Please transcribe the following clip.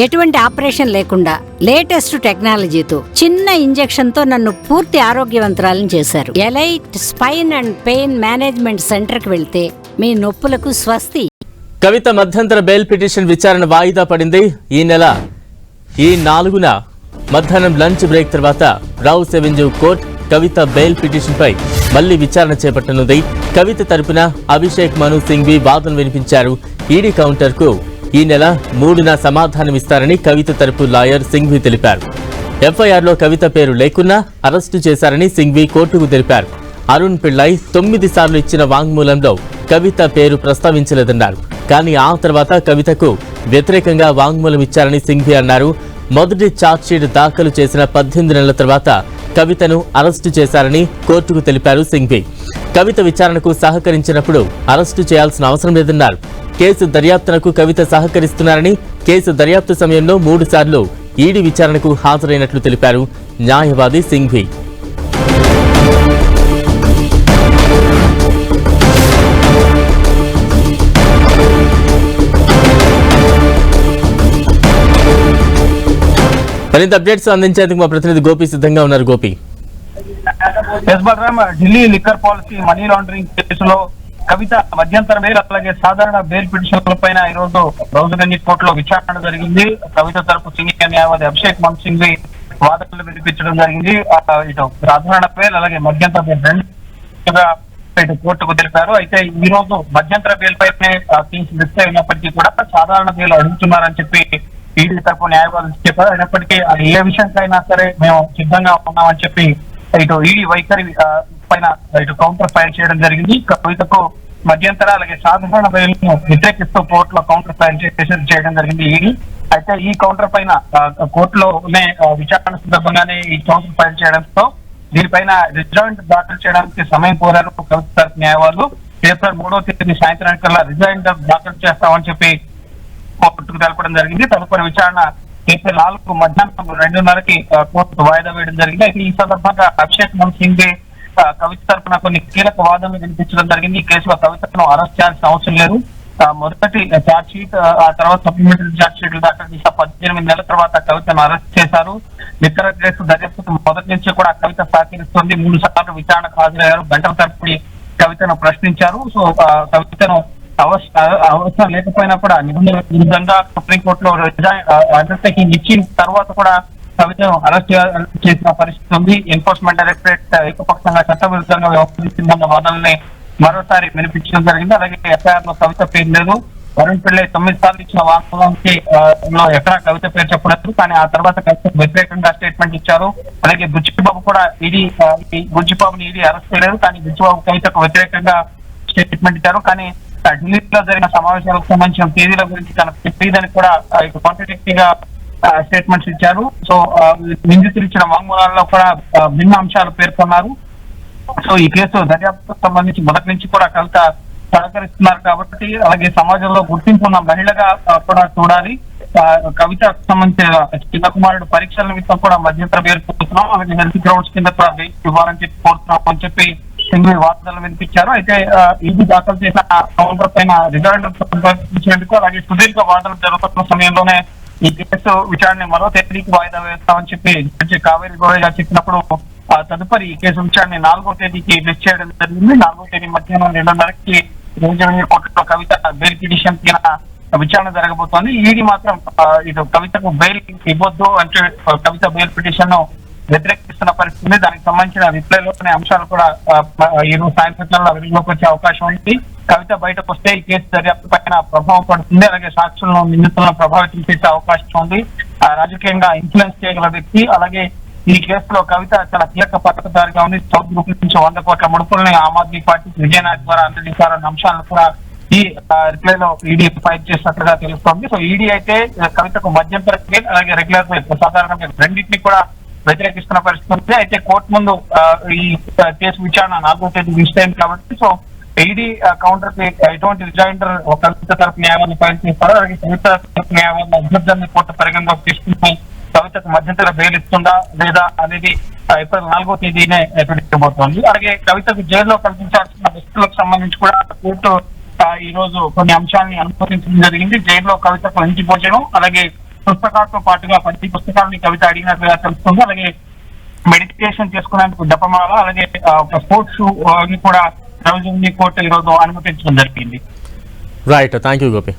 ఎటువంటి ఆపరేషన్ లేకుండా లేటెస్ట్ టెక్నాలజీతో చిన్న ఇంజెక్షన్ తో నన్ను పూర్తి ఆరోగ్యవంతురాలను చేశారు. Elite spine and pain management centre కి వెళ్తే మీ నొప్పులకు స్వస్తి. కవిత మధ్యంతర బెయిల్ పిటిషన్ విచారణ వాయిదా పడింది. ఈ నెల 4న మధ్యాహ్నం లంచ్ బ్రేక్ తర్వాత రౌస్ అవెన్యూ కోర్టు కవిత బెయిల్ పిటిషన్ పై మళ్లీ విచారణ చేపట్టనుంది. కవిత తరపున అభిషేక్ మను సింఘ్వి వాదన వినిపించారు. ఈడీ కౌంటర్ కు ఈ నెల 3న సమాధానమిస్తారని కవిత తరపు లాయర్ సింఘ్వి తెలిపారు. ఎఫ్ఐఆర్లో కవిత పేరు లేకున్నా అరెస్టు చేశారని సింఘ్వి కోర్టుకు తెలిపారు. అరుణ్ పిళ్ళై 9 సార్లు ఇచ్చిన వాంగ్మూలంలో కవిత పేరు ప్రస్తావించలేదన్నారు. కానీ ఆ తర్వాత కవితకు వ్యతిరేకంగా వాంగ్మూలం ఇచ్చారని సింఘ్వి అన్నారు. మొదటి ఛార్జ్షీట్ దాఖలు చేసిన 18 నెలల తర్వాత కవితను అరెస్టు చేశారని కోర్టుకు తెలిపారు సింఘ్వి. కవిత విచారణకు సహకరించినప్పుడు అరెస్టు చేయాల్సిన అవసరం లేదన్నారు. కేసు దర్యాప్తునకు కవిత సహకరిస్తున్నారని, కేసు దర్యాప్తు సమయంలో 3 సార్లు ఈడీ విచారణకు హాజరైనట్లు తెలిపారు న్యాయవాది సింఘ్వి. మరింత అప్డేట్స్ అందించేందుకు మా ప్రతినిధి గోపి సిద్ధంగా ఉన్నారు. Gopi, Delhi liquor policy money laundering కేసులో కవిత మధ్యంతర బెయిల్ అలాగే సాధారణ బెయిల్ పిటిషన్ల పైన ఈ రోజు రౌజగంజ్ కోర్టులో విచారణ జరిగింది. కవిత తరపు సీనియర్ న్యాయవాది అభిషేక్ మను సింఘ్వి వాదనలు వినిపించడం జరిగింది. ఇటు సాధారణ బెయిల్ అలాగే మధ్యంతర బెయిల్ రెండుగా ఇటు కోర్టుకు తెలిపారు. అయితే ఈ రోజు మధ్యంతర బెయిల్ పైనే కేసు మిస్ అయినప్పటికీ కూడా సాధారణ బెయిల్ అడుగుతున్నారని చెప్పి ఈడీ తరపు న్యాయవాదులు చెప్పారు. అయినప్పటికీ ఏ విషయానికైనా సరే మేము సిద్ధంగా ఉన్నామని చెప్పి ఇటు ఈడీ వైఖరి పైన ఇటు కౌంటర్ ఫైల్ చేయడం జరిగింది. కవితకు మధ్యంతర అలాగే సాధారణ బెయిల్ ను వ్యతిరేకిస్తూ కోర్టులో కౌంటర్ ఫైల్ చేయడం జరిగింది ఈడీ. అయితే ఈ కౌంటర్ పైన కోర్టులోనే విచారణ సందర్భంగానే ఈ కౌంటర్ ఫైల్ చేయడంతో దీనిపైన రిజాయింట్ దాఖలు చేయడానికి సమయం కోరారు కవిత తరపు న్యాయవాదులు. ఏప్రిల్ 3వ తేదీ సాయంత్రానికల్లా రిజాయింట్ దాఖలు చేస్తామని చెప్పి కోర్టుకు తెలపడం జరిగింది. తదుపరి విచారణ ఏప్రిల్ 4 మధ్యాహ్నం 2:30కి కోర్టు వాయిదా వేయడం జరిగింది. అయితే ఈ సందర్భంగా అభిషేక్ మను సింఘ్వి కవిత తరఫున కొన్ని కీలక వాదనలు వినిపించడం జరిగింది. ఈ కేసులో కవితను అరెస్ట్ చేయాల్సిన అవసరం లేదు. మొదటి ఛార్జ్ షీట్, ఆ తర్వాత సప్లిమెంటరీ ఛార్జ్ షీట్లు దాఖలు చేసిన 18 నెలల తర్వాత కవితను అరెస్ట్ చేశారు. లిక్కర్ కేసు దర్యాప్తు మొదటి నుంచి కూడా కవిత సహకరిస్తుంది. 3 సార్లు విచారణకు హాజరయ్యారు. గంటల తరపుడి కవితను ప్రశ్నించారు. సో కవితను అవసరం లేకపోయినా కూడా నిబంధనల విరుద్ధంగా సుప్రీంకోర్టులో అండర్టేకింగ్ ఇచ్చిన తర్వాత కూడా కవితను అరెస్ట్ చేసిన పరిస్థితి ఉంది. ఎన్ఫోర్స్మెంట్ డైరెక్టరేట్ ఏకపక్షంగా చట్టవిరుద్ధంగా వ్యవహరించిందన్న వాదనల్ని మరోసారి వినిపించడం జరిగింది. అలాగే ఎఫ్ఐఆర్ లో కవిత పేరు లేదు. అరుణ్ పిళ్ళై 9 సార్లు ఇచ్చిన వాస్తవానికి ఎక్కడా కవిత పేరు చెప్పలేదు. కానీ ఆ తర్వాత కవిత వ్యతిరేకంగా స్టేట్మెంట్ ఇచ్చారు. అలాగే బుచ్చిబాబు కూడా బుచ్చిబాబుని ఈడీ అరెస్ట్ చేయలేదు. కానీ బుచ్చిబాబు కవితకు వ్యతిరేకంగా స్టేట్మెంట్ ఇచ్చారు. కానీ ఢిల్లీలో జరిగిన సమావేశాలకు సంబంధించిన తేదీల గురించి తనకు తెలియదని కూడా కాంట్రడిక్టరీగా స్టేట్మెంట్స్ ఇచ్చారు. సో నిందితులు ఇచ్చిన వాంగ్మూలాల్లో కూడా భిన్న అంశాలు పేర్కొన్నారు. సో ఈ కేసు దర్యాప్తుకు సంబంధించి మొదటి నుంచి కూడా కవిత సహకరిస్తున్నారు కాబట్టి అలాగే సమాజంలో గుర్తింపున్న మహిళగా కూడా చూడాలి. కవితకు సంబంధించిన చిన్న కుమారుడు పరీక్షల నిమిత్తం కూడా మధ్యంతర బెయిల్ కోరుతున్నాం, అలాగే హెల్త్ గ్రౌండ్స్ కింద కూడా బెయిల్ ఇవ్వాలని చెప్పి కోరుతున్నాం అని చెప్పి సింఘ్వి వార్తలు వినిపించారు. అయితే ఈడీ దాఖలు చేసిన కౌంటర్ పైన రిజల్ట్ సంపాదించేందుకు అలాగే సుదీర్ఘ వాదనలు జరుగుతున్న సమయంలోనే ఈ కేసు విచారణ మరో తేదీకి వాయిదా వేస్తామని చెప్పి జడ్జి కావేరి గోయల్ గారు చెప్పినప్పుడు తదుపరి ఈ కేసు విచారణ 4వ తేదీకి లిస్ట్ చేయడం జరిగింది. 4వ తేదీ మధ్యాహ్నం 2:30కి రౌజగంజ్ కోర్టులో కవిత బెయిల్ పిటిషన్ పైన విచారణ జరగబోతోంది. ఈడీ మాత్రం ఇటు కవితకు బెయిల్ ఇవ్వద్దు అంటే కవిత బెయిల్ పిటిషన్ ను వ్యతిరేకిస్తున్న పరిస్థితి. దానికి సంబంధించిన రిప్లైలోని అంశాలు కూడా ఈ రోజు సాయంత్రం వెలుగులోకి వచ్చే అవకాశం ఉంది. కవిత బయటకు వస్తే ఈ కేసు దర్యాప్తు పైన ప్రభావం పడుతుంది. అలాగే సాక్షులను నిందితులను ప్రభావితం చేసే అవకాశం ఉంది. రాజకీయంగా ఇన్ఫ్లుయెన్స్ చేయగల వ్యక్తి. అలాగే ఈ కేసులో కవిత చాలా కీలక పథకదారిగా ఉంది. సౌత్ గ్రూప్ నుంచి 100 కోట్ల ముడుపుల్ని ఆమ్ ఆద్మీ పార్టీ విజయనాథ్ ద్వారా అందజేశారన్న అంశాలను కూడా ఈ రిప్లైలో ఈడీ ఫైట్ చేసినట్లుగా తెలుస్తోంది. సో ఈడీ అయితే కవితకు మధ్యంతర బెయిల్ అలాగే రెగ్యులర్ బెయిల్ సాధారణ బెయిల్ రెండింటినీ కూడా వ్యతిరేకిస్తున్న పరిస్థితి ఉంది. అయితే కోర్టు ముందు ఈ కేసు విచారణ 4వ తేదీ మిస్ అయింది కాబట్టి సో ఈడీ కౌంటర్ కి ఎటువంటి రిజాయిండర్ కవిత తరపు న్యాయవాదిని ఫైల్ చేస్తారు. అలాగే కవిత తరపు న్యాయవాదుల అభ్యర్థాన్ని కోర్టు పరిగణలోకి తీసుకుని కవితకు మధ్యంతర బెయిల్ ఇస్తుందా లేదా అనేది ఏప్రిల్ 4వ తేదీనే ఎదుర్కోబోతోంది. అలాగే కవితకు జైల్లో కల్పించాల్సిన వస్తువులకు సంబంధించి కూడా కోర్టు ఈ రోజు కొన్ని అంశాలని అనుమతించడం జరిగింది. జైల్లో కవితకు ఇంటి భోజనం అలాగే పుస్తకాలతో పాటుగా 10 పుస్తకాలని కవిత అడిగినట్లుగా తెలుస్తుంది. అలాగే మెడిటేషన్ చేసుకోవడానికి జపమాల, అలాగే ఒక స్పోర్ట్స్ షూ కూడా రౌజుగంజ్ కోర్టు ఈ రోజు అనుమతించడం జరిగింది. Right, thank you Gopi.